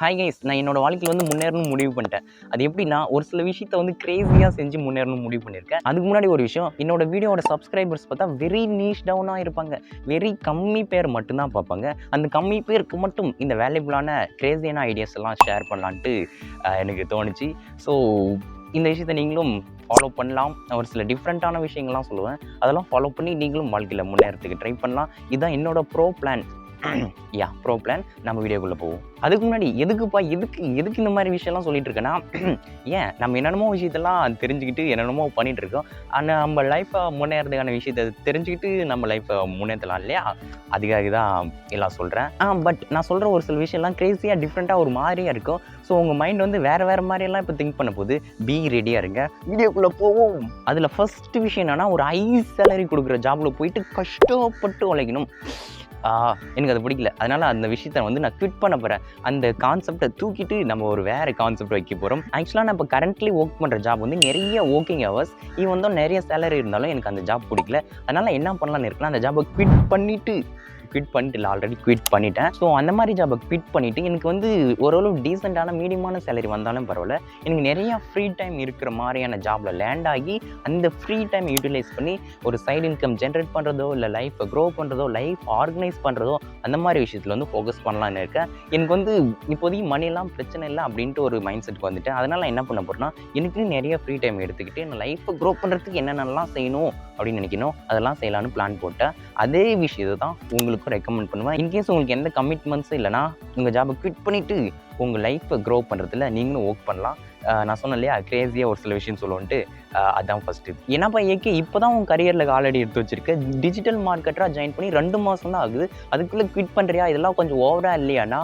Hi guys, நான் என்னோட வாழ்க்கையில் வந்து முன்னேறணும்னு முடிவு பண்ணிட்டேன். அது எப்படின்னா, ஒரு சில விஷயத்த வந்து கிரேஸியாக செஞ்சு முன்னேறணும்னு முடிவு பண்ணியிருக்கேன். அதுக்கு முன்னாடி ஒரு விஷயம், என்னோட வீடியோட சப்ஸ்கிரைபர்ஸ் பார்த்தா வெரி நீஷ் டவுனாக இருப்பாங்க. வெரி கம்மி பேர் மட்டும்தான் பார்ப்பாங்க. அந்த கம்மி பேருக்கு மட்டும் இந்த வேல்யூபிளான கிரேஸியான ஐடியாஸ் எல்லாம் ஷேர் பண்ணலான்ட்டு எனக்கு தோணுச்சு. ஸோ இந்த விஷயத்தை நீங்களும் ஃபாலோ பண்ணலாம். ஒரு சில டிஃப்ரெண்ட்டான விஷயங்கள்லாம் சொல்லுவேன். அதெல்லாம் ஃபாலோ பண்ணி நீங்களும் வாழ்க்கையில் முன்னேறதுக்கு ட்ரை பண்ணலாம். இதுதான் என்னோட ப்ரோ பிளான். Bro plan. நம்ம வீடியோக்குள்ளே போவோம். அதுக்கு முன்னாடி எதுக்கு இந்த மாதிரி விஷயம்லாம் சொல்லிட்டு இருக்கேன்னா, ஏன் நம்ம என்னென்னமோ விஷயத்தெல்லாம் தெரிஞ்சுக்கிட்டு என்னென்னமோ பண்ணிட்டு இருக்கோம். ஆனால் நம்ம லைஃப்பை முன்னேறதுக்கான விஷயத்தை தெரிஞ்சுக்கிட்டு நம்ம லைஃப்பை முன்னேற்றலாம் இல்லையா? அதுக்காக தான் எல்லாம் சொல்கிறேன். பட் நான் சொல்கிற ஒரு சில விஷயம்லாம் கிரேஸியாக டிஃப்ரெண்ட்டாக ஒரு மாதிரியாக இருக்கும். ஸோ உங்கள் மைண்ட் வந்து வேறு மாதிரியெல்லாம் இப்போ திங்க் பண்ண போது பி ரெடியாக இருங்க. வீடியோக்குள்ளே போவோம். அதில் ஃபஸ்ட்டு விஷயம் என்னென்னா, ஒரு ஹை சேலரி கொடுக்குற ஜாபில் போயிட்டு கஷ்டப்பட்டு உழைக்கணும். எனக்கு அது பிடிக்கல. அதனால் அந்த விஷயத்தை வந்து நான் குவிட் பண்ண போகிறேன். அந்த கான்செப்டை தூக்கிட்டு நம்ம ஒரு வேறு கான்செப்ட் வைக்க போகிறோம். ஆக்சுவலாக நான் இப்போ கரண்ட்லி ஒர்க் பண்ணுற ஜாப் வந்து நிறைய ஒர்க்கிங் ஹவர்ஸ், ஈவன் தான் நிறைய சேலரி இருந்தாலும் எனக்கு அந்த ஜாப் பிடிக்கல. அதனால் என்ன பண்ணலான்னு இருக்குன்னா, அந்த ஜாபை குவிட் பண்ணிவிட்டு இல்லை, ஆல்ரெடி குவிட் பண்ணிட்டேன். ஸோ அந்த மாதிரி ஜாபை குவிட் பண்ணிவிட்டு எனக்கு வந்து ஓரளவு டீசெண்டான மீடியமான சேலரி வந்தாலும் பரவாயில்ல, எனக்கு நிறையா ஃப்ரீ டைம் இருக்கிற மாதிரியான ஜாபில் லேண்ட் ஆகி அந்த ஃப்ரீ டைம் யூட்டிலைஸ் பண்ணி ஒரு சைடு இன்கம் ஜென்ரேட் பண்ணுறதோ, இல்லை லைஃப்பை க்ரோ பண்ணுறதோ, லைஃப் ஆர்கனைஸ் பண்ணுறதோ, அந்த மாதிரி விஷயத்தில் வந்து ஃபோக்கஸ் பண்ணலான்னு இருக்கேன். எனக்கு வந்து இப்போதைக்கு மணியெல்லாம் பிரச்சனை இல்லை அப்படின்ட்டு ஒரு மைண்ட் செட்டுக்கு வந்துட்டேன். அதனால் என்ன பண்ண போகிறேன்னா, எனக்கு நிறைய ஃப்ரீ டைம் எடுத்துக்கிட்டு நான் லைஃப்பை க்ரோ பண்ணுறதுக்கு என்னென்னலாம் செய்யணும் அப்படின்னு நினைக்கணும், அதெல்லாம் செய்யலான்னு பிளான் போட்டேன். அதே விஷயத்தை தான் உங்களுக்கு ரெக்கமெண்ட் பண்ணுவேன். இன்கேஸ் உங்களுக்கு எந்த கமிட்மெண்ட்ஸும் இல்லைனா, உங்கள் ஜாபை குவிட் பண்ணிவிட்டு உங்கள் லைஃப்பை க்ரோ பண்ணுறதுல நீங்களும் ஒர்க் பண்ணலாம். நான் சொன்னேன் இல்லையா, கிரேஸியாக ஒரு சில விஷயம் சொல்லுவோன்ட்டு, அதுதான் ஃபஸ்ட்டு. ஏன்னாப்பா இப்போ தான் உங்கள் கரியரில் ஆல்ரெடி எடுத்து வச்சுருக்கேன். டிஜிட்டல் மார்க்கெட்டராக ஜாயின் பண்ணி 2 மாதம் தான் ஆகுது. அதுக்குள்ளே குவிட் பண்ணுறியா? இதெல்லாம் கொஞ்சம் ஓவராக இல்லையானா?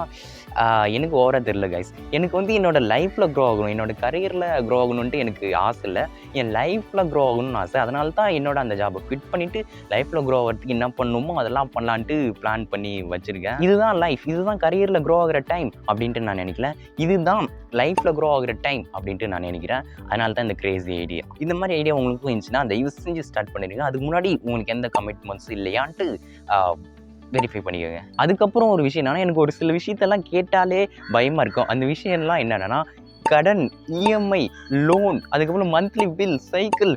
எனக்கு ஓவராக தெரியல கைஸ். எனக்கு வந்து என்னோடய லைஃப்பில் க்ரோ ஆகணும், என்னோடய கரியரில் க்ரோ ஆகணுன்ட்டு எனக்கு ஆசை இல்லை, என் லைஃப்பில் க்ரோ ஆகணும்னு ஆசை. அதனால தான் என்னோட அந்த ஜாபை குவிட் பண்ணிவிட்டு லைஃப்பில் க்ரோ ஆகிறதுக்கு என்ன பண்ணணுமோ அதெல்லாம் பண்ணலான்ட்டு பிளான் பண்ணி வச்சுருக்கேன். இதுதான் லைஃப், இதுதான் கரியரில் க்ரோ ஆகிற டைம் அப்படின்ட்டு நான் நினைக்கல. இதுதான் லைஃப்பில் க்ரோ ஆகிற டைம் அப்படின்ட்டு நான் நினைக்கிறேன். அதனால தான் இந்த கிரேஸி ஐடியா. இந்த மாதிரி ஐடியா உங்களுக்கும் இருந்துச்சுன்னா தயவு செஞ்சு ஸ்டார்ட் பண்ணிடுங்க. அதுக்கு முன்னாடி உங்களுக்கு எந்த கமிட்மெண்ட்ஸும் இல்லையான்ட்டு வெரிஃபை பண்ணிக்கோங்க. அதுக்கப்புறம் ஒரு விஷயம் என்னன்னா, எனக்கு ஒரு சில விஷயத்தெல்லாம் கேட்டாலே பயமாக இருக்கும். அந்த விஷயம்லாம் என்னென்னா, கடன், இஎம்ஐ, லோன், அதுக்கப்புறம் மந்த்லி பில், சைக்கிள்,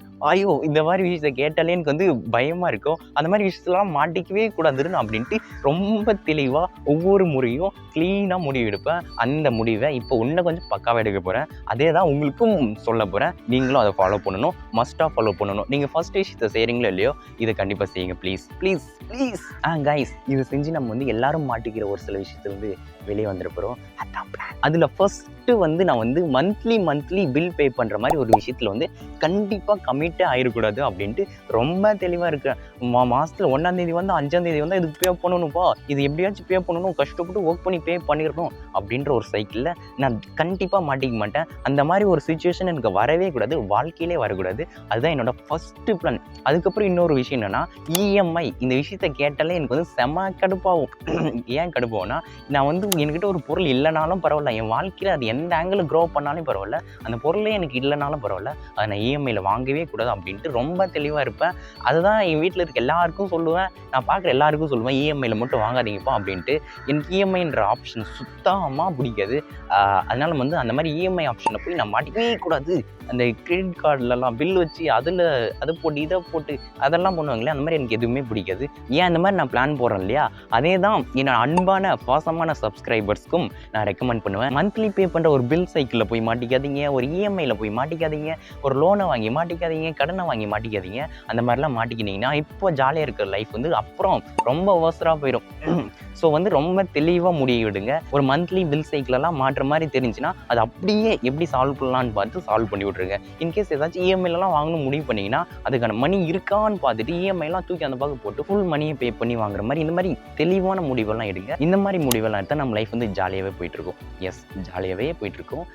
இந்த மாதிரி விஷயத்தை கேட்டாலே எனக்கு வந்து பயமாக இருக்கும். அந்த மாதிரி விஷயத்தெல்லாம் மாட்டிக்கவே கூடாதுன்னு அப்படின்ட்டு ரொம்ப தெளிவாக ஒவ்வொரு முறையும் க்ளீனாக முடிவு எடுப்பேன். அந்த முடிவை இப்போ இன்னும் கொஞ்சம் பக்காவாக எடுக்க போகிறேன். அதே தான் உங்களுக்கும் சொல்ல போகிறேன். நீங்களும் அதை ஃபாலோ பண்ணணும், மஸ்ட்டாக ஃபாலோ பண்ணணும். நீங்கள் ஃபஸ்ட் விஷயத்தை செய்கிறீங்களோ இல்லையோ, இதை கண்டிப்பாக செய்யுங்க ப்ளீஸ் ப்ளீஸ் ப்ளீஸ். கைஸ், இது செஞ்சு நம்ம வந்து எல்லாரும் மாட்டிக்கிற ஒரு சில விஷயத்தை வந்து வெளியே வந்துருப்போம். அதான் பிளான். அதில் ஃபஸ்ட்டு வந்து நான் வந்து மந்த்லி பில் பே பண்ணுற மாதிரி ஒரு விஷயத்தில் வந்து கண்டிப்பாக கமிட்டே ஆகிடக்கூடாது அப்படின்ட்டு ரொம்ப தெளிவாக இருக்கேன். மாதத்தில் 1ஆம் தேதி வந்து 5ஆம் தேதி வந்து இதுக்கு பே பண்ணணும்ப்பா, இது எப்படியாச்சும் பே பண்ணணும், கஷ்டப்பட்டு ஒர்க் பண்ணி பே பண்ணிடணும் அப்படின்ற ஒரு சைக்கிளில் நான் கண்டிப்பாக மாட்டிக்க மாட்டேன். அந்த மாதிரி ஒரு சுச்சுவேஷன் எனக்கு வரவே கூடாது, வாழ்க்கையிலே வரக்கூடாது. அதுதான் என்னோட ஃபஸ்ட்டு பிளான். அதுக்கப்புறம் இன்னொரு விஷயம் என்னென்னா, இஎம்ஐ. இந்த விஷயத்தை கேட்டாலே எனக்கு வந்து செம கடுப்பாகும். ஏன் கடுப்பாகும்னா, நான் வந்து என்கிட்ட ஒரு பொருள் இல்லைனாலும் பரவாயில்ல, என் வாழ்க்கையில் அது எந்த ஆங்கிளில் க்ரோ பண்ணாலும் பரவாயில்ல, அந்த பொருளே எனக்கு இல்லைனாலும் பரவாயில்ல, அதை நான் இஎம்ஐயில் வாங்கவே கூடாது அப்படின்ட்டு ரொம்ப தெளிவாக இருப்பேன். அதுதான் என் வீட்டில் இருக்க எல்லாருக்கும் சொல்லுவேன், நான் பார்க்குற எல்லாருக்கும் சொல்லுவேன், இஎம்ஐயில் மட்டும் வாங்காதீங்கப்பா அப்படின்ட்டு. எனக்கு இஎம்ஐன்ற ஆப்ஷன் சுத்தமாக பிடிக்காது. அதனால் வந்து அந்த மாதிரி இஎம்ஐ ஆப்ஷனில் போய் நான் மாட்டிக்கவே கூடாது. அந்த கிரெடிட் கார்டிலலாம் பில் வச்சு அதை போட்டு இதை போட்டு அதெல்லாம் பண்ணுவாங்களே, அந்த மாதிரி எனக்கு எதுவுமே பிடிக்காது. ஏன் அந்த மாதிரி நான் பிளான் போடுறேன் இல்லையா, அதே தான் என்னோட அன்பான பாசமான சப்ஸ்கிரைபர்ஸ்க்கும் நான் ரெக்கமெண்ட் பண்ணுவேன். மந்த்லி பே பண்ணுற ஒரு பில் சைக்கிளில் போய் மாட்டிக்காதீங்க, ஒரு இஎம்ஐயில் போய் மாட்டிக்காதீங்க, ஒரு லோனை வாங்கி மாட்டிக்காதீங்க, கடனை வாங்கி மாட்டிக்காதீங்க. அந்த மாதிரிலாம் மாட்டிக்கினீங்கன்னா இப்போ ஜாலியாக இருக்கிற லைஃப் வந்து அப்புறம் ரொம்ப அவசரமாக போயிடும். ஸோ வந்து ரொம்ப தெளிவாக முடிவு விடுங்க. ஒரு மந்த்லி பில் சைக்கிளெல்லாம் மாட்டுற மாதிரி தெரிஞ்சுன்னா அது அப்படியே எப்படி சால்வ் பண்ணலான்னு பார்த்து சால்வ் பண்ணி விட்ருங்க. இன்கேஸ் ஏதாச்சும் இஎம்ஐலாம் வாங்கணும் முடிவு பண்ணிங்கன்னா, அதுக்கான மணி இருக்கான்னு பார்த்துட்டு இஎம்ஐலாம் தூக்கி அந்த பக்கம் போட்டு ஃபுல் மணியை பே பண்ணி வாங்குற மாதிரி இந்த மாதிரி தெளிவான முடிவெல்லாம் எடுங்க. இந்த மாதிரி முடிவெல்லாம் எடுத்தால் நம்ம லைஃப் வந்து ஜாலியாகவே போயிட்டுருக்கும். ஜாலியாகவே போயிட்டுருக்கும்.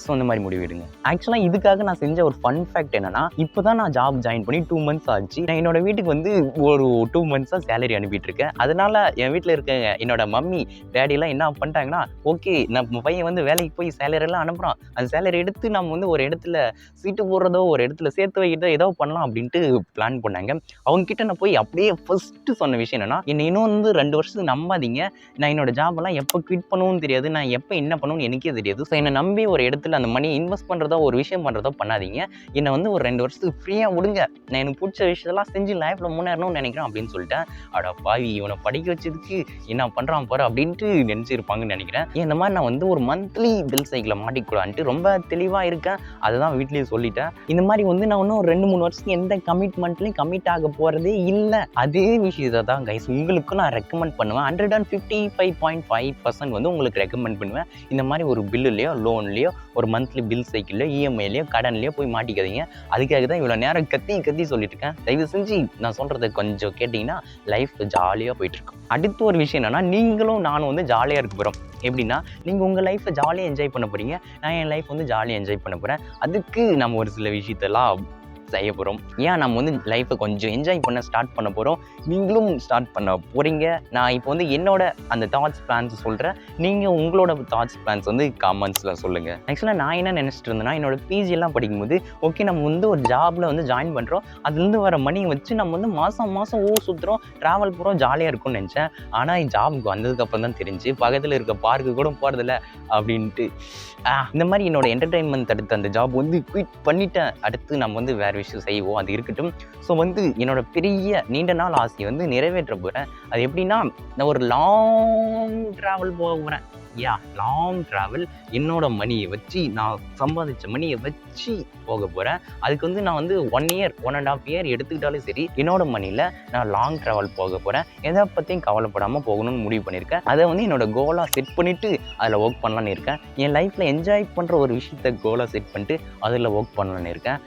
ஸோ அந்த மாதிரி முடிவு எடுங்க. ஆக்சுவலாக இதுக்காக நான் செஞ்ச ஒரு ஃபன் ஃபேக்ட் என்னென்னா, இப்போ தான் நான் ஜாப் ஜாயின் பண்ணி 2 months ஆச்சு. நான் என்னோட வீட்டுக்கு வந்து ஒரு 2 months சேலரி அனுப்பிட்டு இருக்கேன். அதனால் என் வீட்டில் இருக்க என்னோட மம்மி டேடிலாம் என்ன பண்ணிட்டாங்கன்னா, ஓகே நம்ம பையன் வந்து வேலைக்கு போய் சேலரிலாம் அனுப்புகிறான், அந்த சேலரி எடுத்து நம்ம வந்து ஒரு இடத்துல சீட்டு போடுறதோ ஒரு இடத்துல சேர்த்து வைக்கிறதோ ஏதோ பண்ணலாம் அப்படின்ட்டு பிளான் பண்ணாங்க. அவங்ககிட்ட நான் போய் அப்படியே ஃபர்ஸ்ட்டு சொன்ன விஷயம் என்னன்னா, என்னை இன்னும் வந்து 2 வருஷத்துக்கு நம்பாதீங்க, நான் என்னோட ஜாபெல்லாம் எப்போ குவிட் பண்ணுவோன்னு தெரியாது, நான் எப்போ என்ன பண்ணுவேன்னு எனக்கே தெரியாது. ஸோ என்னை நம்பி ஒரு இடத்துல அந்த மணியை இன்வெஸ்ட் பண்ணுறதோ ஒரு விஷயம் பண்ணுறதோ பண்ணாதீங்க, என்னை வந்து ஒரு 2 வருஷத்துக்கு ஃப்ரீயாக விடுங்க, நான் எனக்கு பிடிச்ச விஷயத்தெல்லாம் செஞ்சு லைஃப்பில் முன்னேறணும்னு நினைக்கிறேன் அப்படின்னு சொல்லிட்டேன். அட பாவி, இவனை படிக்க வச்சதுக்கு என்ன பண்ணுறான் பாரு அப்படின்ட்டு நினச்சிருப்பாங்கன்னு நினைக்கிறேன். இந்த மாதிரி நான் வந்து ஒரு மந்த்லி பில் சைக்கிளை மாட்டிக்கூடான்ட்டு ரொம்ப தெளிவாக இருக்கேன். அதுதான் வீட்லேயே சொல்லிட்டேன். இந்த மாதிரி வந்து நான் இன்னும் ஒரு 2-3 வருஷத்துக்கு எந்த கமிட்மெண்ட்லையும் கமிட் ஆக போகிறதே இல்லை. அதே விஷயத்தை தான் கைஸ் உங்களுக்கும் நான் ரெக்கமெண்ட் பண்ணுவேன். 155.5% வந்து உங்களுக்கு ரெக்கமெண்ட் பண்ணுவேன். இந்த மாதிரி ஒரு பில்லுலையோ லோன்லையோ ஒரு மந்த்லி பில் சைக்கிள்லையோ இஎம்ஐலையோ கடன்லையோ போய் மாட்டிக்காதீங்க. அதுக்காக தான் இவ்வளோ நேரம் கத்தி சொல்லிட்டு இருக்கேன். தயவு செஞ்சு நான் சொல்கிறத கொஞ்சம் கேட்டிங்கன்னா லைஃப் ஜாலியாக போயிட்டுருக்கும். அடுத்த ஒரு விஷயம் என்னென்னா, நீங்களும் நானும் வந்து ஜாலியாக இருக்க போகிறோம். எப்படின்னா, நீங்கள் உங்கள் லைஃப்பை ஜாலியாக என்ஜாய் பண்ண போகிறீங்க, நான் என் லைஃப் வந்து ஜாலியாக என்ஜாய் பண்ண போகிறேன். அதுக்கு நம்ம ஒரு சில விஷயத்தெல்லாம் செய்ய போகிறோம். ஏன் நம்ம வந்து லைஃப்பை கொஞ்சம் என்ஜாய் பண்ண ஸ்டார்ட் பண்ண போகிறோம், நீங்களும் ஸ்டார்ட் பண்ண போகிறீங்க. நான் இப்போ வந்து என்னோட அந்த தாட்ஸ் பிளான்ஸ் சொல்கிறேன், நீங்கள் உங்களோட தாட்ஸ் பிளான்ஸ் வந்து கமெண்ட்ஸில் சொல்லுங்கள். ஆக்சுவலாக நான் என்ன நினச்சிட்டு இருந்தேன்னா, என்னோட பிஜி எல்லாம் படிக்கும்போது ஓகே நம்ம வந்து ஒரு ஜாபில் வந்து ஜாயின் பண்ணுறோம், அதுலேருந்து வர மணியை வச்சு நம்ம வந்து மாதம் ஊர் சுற்றுறோம், ட்ராவல் போகிறோம், ஜாலியாக இருக்கும்னு நினச்சேன். ஆனால் ஜாபுக்கு வந்ததுக்கப்புறம் தான் தெரிஞ்சு பக்கத்தில் இருக்க பார்க்கு கூட போகிறதில்ல அப்படின்ட்டு. இந்த மாதிரி என்னோட என்டர்டெயின்மெண்ட் தடுத்த அந்த ஜாப் வந்து குவிட் பண்ணிட்டேன். அடுத்து நம்ம வந்து வேறு விஷயம் செய்வோம், அது இருக்கட்டும். ஸோ வந்து என்னோட பெரிய நீண்ட நாள் ஆசையை வந்து நிறைவேற்ற போகிறேன். அது எப்படின்னா, நான் ஒரு லாங் ட்ராவல் போக போகிறேன். லாங் ட்ராவல் என்னோட மணியை வச்சு, நான் சம்பாதிச்ச மணியை வச்சு போக போகிறேன். அதுக்கு வந்து நான் வந்து 1 இயர் 1.5 இயர் எடுத்துக்கிட்டாலும் சரி, என்னோட மணியில் நான் லாங் ட்ராவல் போக போகிறேன். எதை பற்றியும் கவலைப்படாமல் போகணும்னு முடிவு பண்ணியிருக்கேன். அதை வந்து என்னோட கோலாக செட் பண்ணிவிட்டு அதில் ஒர்க் பண்ணலான்னு இருக்கேன். என் லைஃப்பில் என்ஜாய் பண்ணுற ஒரு விஷயத்தை கோலாக செட் பண்ணிட்டு அதில் ஒர்க் பண்ணலான்னு இருக்கேன்.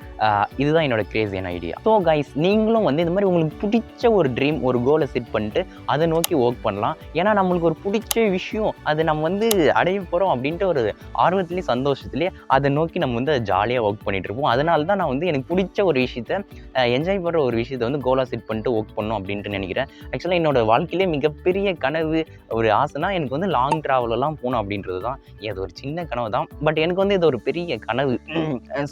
இதுதான் என்னோட கிரேசியான ஐடியா. ஸோ கைஸ், நீங்களும் வந்து இந்த மாதிரி உங்களுக்கு பிடிச்ச ஒரு ட்ரீம், ஒரு கோலை செட் பண்ணிட்டு அதை நோக்கி ஒர்க் பண்ணலாம். ஏன்னா நம்மளுக்கு ஒரு பிடிச்ச விஷயம், அது நம்ம வந்து அடைய போகிறோம் அப்படின்ட்டு ஒரு ஆர்வத்திலேயே சந்தோஷத்துலேயே அதை நோக்கி நம்ம வந்து ஜாலியாக ஒர்க் பண்ணிட்டு இருப்போம். அதனால தான் நான் வந்து எனக்கு பிடிச்ச ஒரு விஷயத்தை, என்ஜாய் பண்ணுற ஒரு விஷயத்தை வந்து கோலாக செட் பண்ணிட்டு ஒர்க் பண்ணணும் அப்படின்ட்டு நினைக்கிறேன். ஆக்சுவலாக என்னோட வாழ்க்கையிலே மிகப்பெரிய கனவு, ஒரு ஆசைனா எனக்கு வந்து லாங் ட்ராவலெல்லாம் போகணும் அப்படின்றது தான். அது ஒரு சின்ன கனவு தான், பட் எனக்கு வந்து இது ஒரு பெரிய கனவு.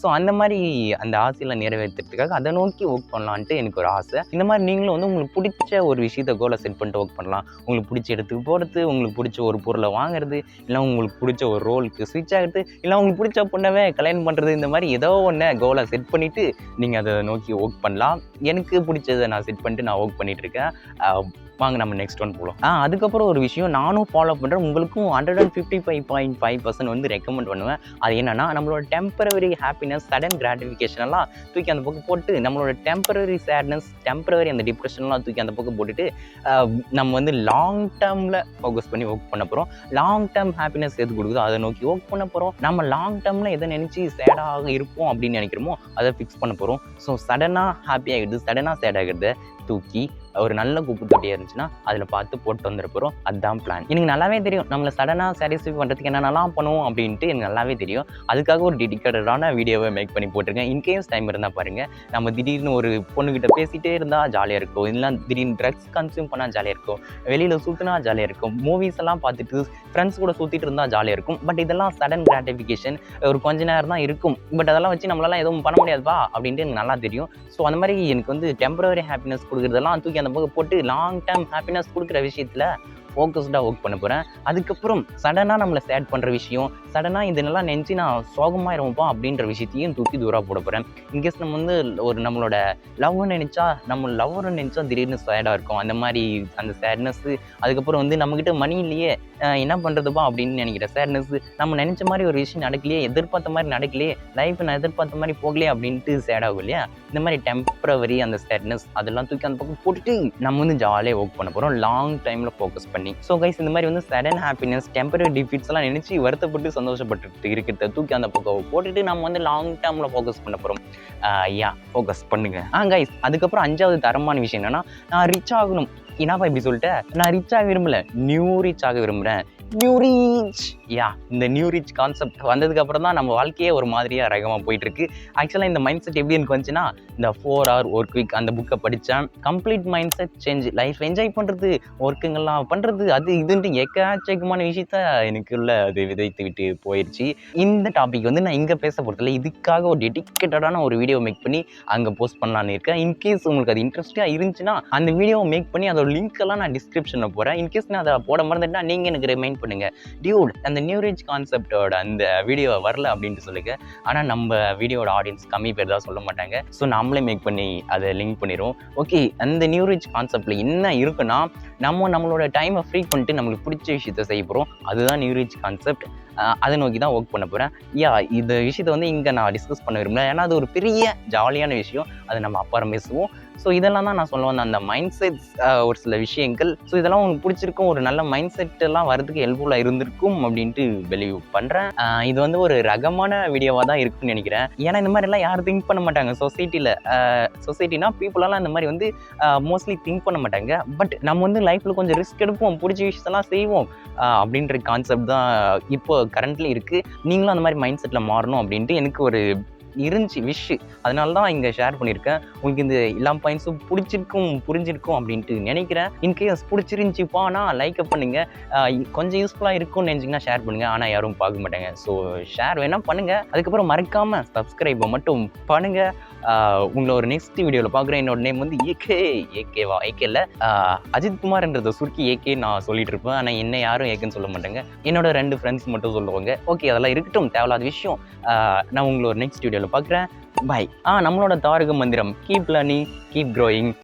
ஸோ அந்த மாதிரி அந்த ஆசையில் நிறைவேற்றுறதுக்காக அதை நோக்கி ஒர்க் பண்ணலான்ட்டு எனக்கு ஒரு ஆசை. இந்த மாதிரி நீங்களும் வந்து உங்களுக்கு பிடிச்ச ஒரு விஷயத்தை கோலை செட் பண்ணிட்டு ஒர்க் பண்ணலாம். உங்களுக்கு பிடிச்ச இடத்துக்கு போகிறது, உங்களுக்கு பிடிச்ச ஒரு பொருளை வாங்குறது, இல்லை உங்களுக்கு பிடிச்ச ஒரு ரோலுக்கு ஸ்விட்ச் ஆகிறது, இல்லை உங்களுக்கு பிடிச்ச பொண்ணவே கல்யாணம் பண்ணுறது, இந்த மாதிரி ஏதோ ஒன்று கோலை செட் பண்ணிவிட்டு நீங்கள் அதை நோக்கி ஒர்க் பண்ணலாம். எனக்கு பிடிச்சதை நான் செட் பண்ணிட்டு நான் ஒர்க் பண்ணிகிட்ருக்கேன். வாங்க நம்ம நெக்ஸ்ட் ஒன் போகலாம். அதுக்கப்புறம் ஒரு விஷயம் நானும் ஃபாலோ பண்ணுறேன், உங்களுக்கும் 155.5% வந்து ரெக்கமெண்ட் பண்ணுவேன். அது என்னென்னா, நம்மளோட டெம்பரவரி ஹாப்பினஸ், சடன் கிராட்டிஃபிகேஷன் எல்லாம் தூக்கி அந்த பக்கம் போட்டு, நம்மளோட டெம்பரரி சேட்னஸ், டெம்பரரி அந்த டிப்ரெஷன்லாம் தூக்கி அந்த பக்கம் போட்டுட்டு, நம்ம வந்து லாங் டேர்மில் ஃபோக்கஸ் பண்ணி ஒர்க் பண்ண போகிறோம். லாங் டேர்ம் ஹாப்பினஸ் எது கொடுக்குதோ அதை நோக்கி ஒர்க் பண்ண போகிறோம். நம்ம லாங் டேர்மில் எதை நினச்சி சேடாக இருப்போம் அப்படின்னு நினைக்கிறோமோ அதை ஃபிக்ஸ் பண்ண போகிறோம். ஸோ சடனாக ஹாப்பி ஆகிடுது, சடனாக சேட் ஆகிடுது தூக்கி ஒரு நல்ல குப்பு தொட்டியாக இருந்துச்சுன்னா அதில் பார்த்து போட்டு வந்துட போகிறோம். அதுதான் பிளான். எனக்கு நல்லாவே தெரியும் நம்மளை சடனாக சாட்டிஸ்ஃபை பண்ணுறதுக்கு என்னென்னலாம் பண்ணுவோம் அப்படின்ட்டு எனக்கு நல்லாவே தெரியும். அதுக்காக ஒரு டெடிக்கேட்டடான வீடியோவை மேக் பண்ணி போட்டிருக்கேன். இன்கேஸ் டைம் இருந்தால் பாருங்கள். நம்ம திடீர்னு ஒரு பொண்ணுக்கிட்ட பேசிகிட்டே இருந்தால் ஜாலியாக இருக்கும், இல்லை திடீர்னு ட்ரக்ஸ் கன்சியூம் பண்ணால் ஜாலியாக இருக்கும், வெளியில் சுற்றினா ஜாலியாக இருக்கும், மூவிஸ் எல்லாம் பார்த்துட்டு ஃப்ரெண்ட்ஸ் கூட சுற்றிட்டு இருந்தால் ஜாலியாக இருக்கும். பட் இதெல்லாம் சடன் கிராட்டிஃபிகேஷன், ஒரு கொஞ்ச நேரம் தான் இருக்கும். பட் அதெல்லாம் வச்சு நம்மளால எதுவும் பண்ண முடியாதுப்பா அப்படின்ட்டு எனக்கு நல்லா தெரியும். ஸோ அந்த மாதிரி எனக்கு வந்து டெம்பரரி ஹாப்பினஸ் கொடுக்குறதெல்லாம் தூக்கி அந்த பக்கம் போட்டு லாங் டேர்ம் ஹாப்பினஸ் கொடுக்குற விஷயத்தில் ஃபோக்கஸ்டாக ஒர்க் பண்ண போகிறேன். அதுக்கப்புறம் சடனாக நம்மளை சேட் பண்ணுற விஷயம், சடனாக இதெல்லாம் நினச்சி நான் சோகமாக இருப்போம்ப்பா அப்படின்ற விஷயத்தையும் தூக்கி தூராக போட போகிறேன். இன்கேஸ் நம்ம வந்து ஒரு நம்மளோட லவ்னு நினச்சா, நம்ம லவ்னு நினச்சா திடீர்னு சேடாக இருக்கும். அந்த மாதிரி அந்த சேட்னஸ்ஸு, அதுக்கப்புறம் வந்து நம்மக்கிட்ட மணி இல்லையே என்ன பண்ணுறதுப்பா அப்படின்னு நினைக்கிற சேட்னஸ்ஸு, நம்ம நினச்ச மாதிரி ஒரு விஷயம் நடக்கலையே, எதிர்பார்த்த மாதிரி நடக்கலையே, லைஃப் நான் எதிர்பார்த்த மாதிரி போகலையே அப்படின்ட்டு சேடாகும் இல்லையா. இந்த மாதிரி டெம்பரவரி அந்த சேட்னஸ் அதெல்லாம் தூக்கி அந்த பக்கம் போட்டுட்டு நம்ம வந்து ஜாலியாக ஒர்க் பண்ண போகிறோம், லாங் டைமில் ஃபோக்கஸ் பண்ணி. ஸோ கைஸ், இந்த மாதிரி வந்து சடன் ஹாப்பினஸ், டெம்பரரி டிஃபீட்ஸ் எல்லாம் நினச்சி வருத்தப்பட்டு சந்தோஷப்பட்டு இருக்கிறத தூக்கி அந்த பக்கம் போட்டுட்டு நம்ம வந்து லாங் டேர்மில் ஃபோக்கஸ் பண்ண போகிறோம். ஃபோக்கஸ் பண்ணுங்க. கைஸ், அதுக்கப்புறம் 5வது தரமான விஷயம் என்னன்னா, நான் ரிச் ஆகணும். என்னப்பா இப்படி சொல்லிட்டேன், நான் ரிச் ஆக விரும்பல, நியூ ரிச் ஆக விரும்புகிறேன். New reach. இந்த நியூ ரீச் கான்செப்ட் வந்ததுக்கு அப்புறம் தான் நம்ம வாழ்க்கையே ஒரு மாதிரியா ரகமாக போயிட்டு இருக்கு. ஆக்சுவலாக இந்த மைண்ட் செட் எப்படி எனக்கு வந்துச்சுன்னா, இந்த 4 hour ஒர்க் வீக் அந்த புக்கை படித்தேன். Complete mind set change, life enjoy பண்ணுறது, ஒர்க்குங்கெல்லாம் பண்ணுறது, அது இதுன்ட்டு எக்கச்சக்கமான விஷயத்த எனக்குள்ள அது விதைத்து விட்டு போயிடுச்சு. இந்த டாபிக் வந்து நான் இங்கே பேச போகிறதில்ல, இதுக்காக ஒரு டெடிக்கேட்டடான ஒரு வீடியோ மேக் பண்ணி அங்கே போஸ்ட் பண்ணலான்னு இருக்கேன். இன்கேஸ் உங்களுக்கு அது இன்ட்ரெஸ்ட்டாக இருந்துச்சுன்னா அந்த வீடியோவை மேக் பண்ணி அதோட லிங்க் எல்லாம் நான் டிஸ்கிரிப்ஷனில் போகிறேன். இன்கேஸ் நான் அதை போட மறந்துட்டா நீங்கள் எனக்கு ரிமைண்ட் பண்ணுங்கள், டியூட் அந்த நியூ ரீச் கான்செப்டோட அந்த வீடியோ வரல அப்படின்ட்டு சொல்லுங்க. ஆனால் நம்ம வீடியோட ஆடியன்ஸ் கம்மி பேர் தான் சொல்ல மாட்டாங்க. ஸோ நம்மளே மேக் பண்ணி அதை லிங்க் பண்ணிடுவோம். ஓகே, அந்த நியூ ரீச் கான்செப்டில் என்ன இருக்குன்னா, நம்மளோட டைமை ஃப்ரீ பண்ணிட்டு நம்மளுக்கு பிடிச்ச விஷயத்தை செய்ய போகிறோம். அதுதான் நியூ ரீச் கான்செப்ட். அதை நோக்கி தான் ஒர்க் பண்ண போகிறேன். இந்த விஷயத்தை வந்து இங்கே நான் டிஸ்கஸ் பண்ண விரும்பல, ஏன்னா அது ஒரு பெரிய ஜாலியான விஷயம். அது நம்ம அப்புறம் பேசுவோம். ஸோ இதெல்லாம் தான் நான் சொல்ல வந்தேன், அந்த மைண்ட் செட்ஸ், ஒரு சில விஷயங்கள். ஸோ இதெல்லாம் உங்களுக்கு பிடிச்சிருக்கும், ஒரு நல்ல மைண்ட் செட் எல்லாம் வரதுக்கு ஹெல்ப்ஃபுல்லாக இருந்திருக்கும் அப்படின்ட்டு பிலீவ் பண்ணுறேன். இது வந்து ஒரு ரகமான வீடியோவாக தான் இருக்குன்னு நினைக்கிறேன். ஏன்னா இந்த மாதிரிலாம் யாரும் திங்க் பண்ண மாட்டாங்க சொசைட்டினா பீப்புளெல்லாம் இந்த மாதிரி வந்து மோஸ்ட்லி திங்க் பண்ண மாட்டாங்க. பட் நம்ம வந்து லைஃப்பில் கொஞ்சம் ரிஸ்க் எடுப்போம், பிடிச்ச விஷயத்தெல்லாம் செய்வோம் அப்படின்ற கான்செப்ட் தான் இப்போ கரண்ட்லி இருக்குது. நீங்களும் அந்த மாதிரி மைண்ட் செட்டில் மாறணும் அப்படின்ட்டு எனக்கு ஒரு இருந்துச்சு விஷ். அதனால தான் இங்கே ஷேர் பண்ணியிருக்கேன். உங்களுக்கு இந்த எல்லா பாயிண்ட்ஸும் புரிஞ்சிருக்கும் அப்படின்ட்டு நினைக்கிறேன். இன்கேஸ் பிடிச்சிருந்துச்சிப்பா ஆனால் லைக் பண்ணுங்கள், கொஞ்சம் யூஸ்ஃபுல்லாக இருக்கும்னு நினச்சிங்கன்னா ஷேர் பண்ணுங்கள். ஆனால் யாரும் பார்க்க மாட்டாங்க. ஸோ ஷேர் வேணால் பண்ணுங்கள், அதுக்கப்புறம் மறக்காமல் சப்ஸ்கிரைபை மட்டும் பண்ணுங்கள். உங்களை ஒரு நெக்ஸ்ட் வீடியோவில் பார்க்குறேன். என்னோட நேம் வந்து ஏகேவா இல்லை அஜித் குமார்ன்றதை சுருக்கி ஏகே நான் சொல்லிட்டு இருப்பேன். ஆனால் என்ன யாரும் ஏகேன்னு சொல்ல மாட்டாங்க, என்னோட 2 ஃப்ரெண்ட்ஸ் மட்டும் சொல்லுவாங்க. ஓகே, அதெல்லாம் இருக்கட்டும், தேவையில்லாத விஷயம். நான் உங்களை ஒரு நெக்ஸ்ட் வீடியோவில் பார்க்குறேன். பாய். நம்மளோட தாரக மந்திரம், கீப் லேர்னிங், கீப் க்ரோயிங்.